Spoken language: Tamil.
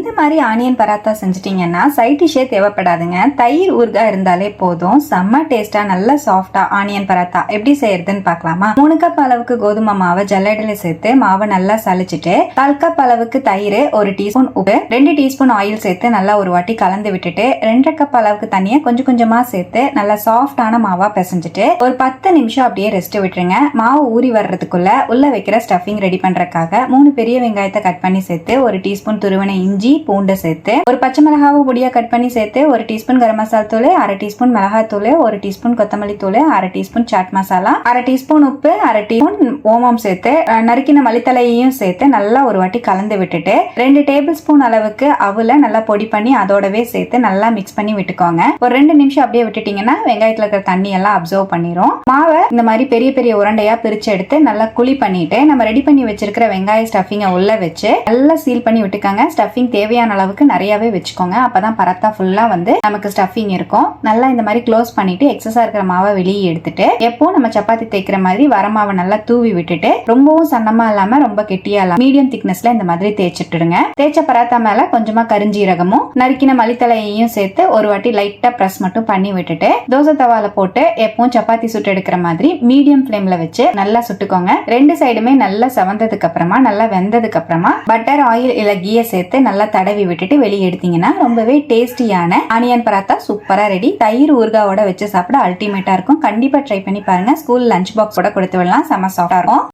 இந்த மாதிரி ஆனியன் பராத்தா செஞ்சிட்டீங்கன்னா சைட் டிஷ்ஷே தேவைப்படாதுங்க. தயிர் ஊறுகாய் இருந்தாலே போதும். செம்ம டேஸ்டா நல்ல சாஃப்டா ஆனியன் பராத்தா எப்படி செய்யறதுன்னு பார்க்கலாமா? 3 கப் அளவுக்கு கோதுமை மாவை ஜல்லடையில சேர்த்து மாவை நல்லா சலிச்சிட்டு 1/4 கப் அளவுக்கு தயிர், 1 டீஸ்பூன் உப்பு, 2 டீஸ்பூன் ஆயில் சேர்த்து நல்லா ஒரு வாட்டி கலந்து விட்டுட்டு 2 கப் அளவுக்கு தண்ணியை கொஞ்சம் கொஞ்சமா சேர்த்து நல்லா சாஃப்டான மாவா பிசைஞ்சிட்டு ஒரு 10 நிமிஷம் அப்படியே ரெஸ்ட் விட்டுருங்க. மாவு ஊறி வர்றதுக்குள்ள உள்ள வைக்கிற ஸ்டஃபிங் ரெடி பண்றதுக்காக 3 பெரிய வெங்காயத்தை கட் பண்ணி சேர்த்து 1 டீஸ்பூன் துருவன இஞ்சி பூண்டு சேர்த்து ஒரு பச்சை மிளகாவை பொடியா கட் பண்ணி சேர்த்து 1 டீஸ்பூன் கரம் மசாலா தூள், 1/2 டீஸ்பூன் மிளகாய் தூள், 1 டீஸ்பூன் கொத்தமல்லி தூள், 1/2 டீஸ்பூன் சாட் மசாலா, 1/2 டீஸ்பூன் உப்பு, 1/2 டீஸ்பூன் ஓமம் சேர்த்து நறுக்கின மல்லித்தலையையும் சேர்த்து நல்லா ஒரு வாட்டி கலந்து விட்டுட்டு 2 டேபிள் ஸ்பூன் அளவுக்கு அவல நல்லா பொடி பண்ணி அதோடவே சேர்த்து நல்லா மிக்ஸ் பண்ணி விட்டுக்கோங்க. ஒரு 2 நிமிஷம் அப்படியே விட்டுட்டீங்கன்னா வெங்காயத்துல இருக்கிற தண்ணி எல்லாம் அப்சர்வ் பண்ணிரும். மாவை இந்த மாதிரி பெரிய பெரிய உருண்டையா பிரிச்சு எடுத்து நல்லா குழி பண்ணிட்டு நம்ம ரெடி பண்ணி வச்சிருக்கிற வெங்காய ஸ்டஃபிங்க உள்ள வச்சு நல்லா சீல் பண்ணி விட்டுக்காங்க. ஸ்டஃபிங் தேவையான அளவுக்கு நிறையவே வச்சுக்கோங்க. அப்பதான் பராத்தா ஃபுல்லா நமக்கு ஸ்டஃபிங் இருக்கும். நல்லா இந்த மாதிரி க்ளோஸ் பண்ணிட்டு எக்ஸஸா இருக்கிற மாவை வெளியே எடுத்துட்டு எப்போ நம்ம சப்பாத்தி தேய்க்கிற மாதிரி வர மாவை நல்லா தூவி விட்டுட்டு ரொம்பவும் சன்னமா இல்லாம ரொம்ப கெட்டியா இல்லாம மீடியம் திக்னஸ்ல இந்த மாதிரி தேய்ச்சிட்டுடுங்க. தேய்ச்ச பராத்தா மேல கொஞ்சமா கரிஞ்சீரகமும் நறுக்கின மல்லித்தலையையும் சேர்த்து ஒரு வாட்டி லைட்டா பிரஸ் மட்டும் பண்ணி விட்டுட்டு தோசை தவால போட்டு எப்பவும் சப்பாத்தி சுட்டு எடுக்கிற மாதிரி மீடியம் ஃப்ளேம்ல வச்சு நல்லா சுட்டுக்கோங்க. 2 சைடுமே நல்லா செவந்ததுக்கு அப்புறமா நல்லா வெந்ததுக்கு அப்புறமா பட்டர், ஆயில் இல்ல கீயை சேர்த்து நல்லா தடவி விட்டுட்டு வெளியே எடுத்தீங்கன்னா ரொம்பவே டேஸ்டியான ஆனியன் பராத்தா சூப்பரா ரெடி. தயிர் ஊறுகாயோட வச்சு சாப்பிட அல்டிமேட்டா இருக்கும். கண்டிப்பா ட்ரை பண்ணி பாருங்க. ஸ்கூல் லஞ்ச் பாக்ஸ் கூட கொடுத்து விடலாம். செம சாஃப்டா இருக்கும்.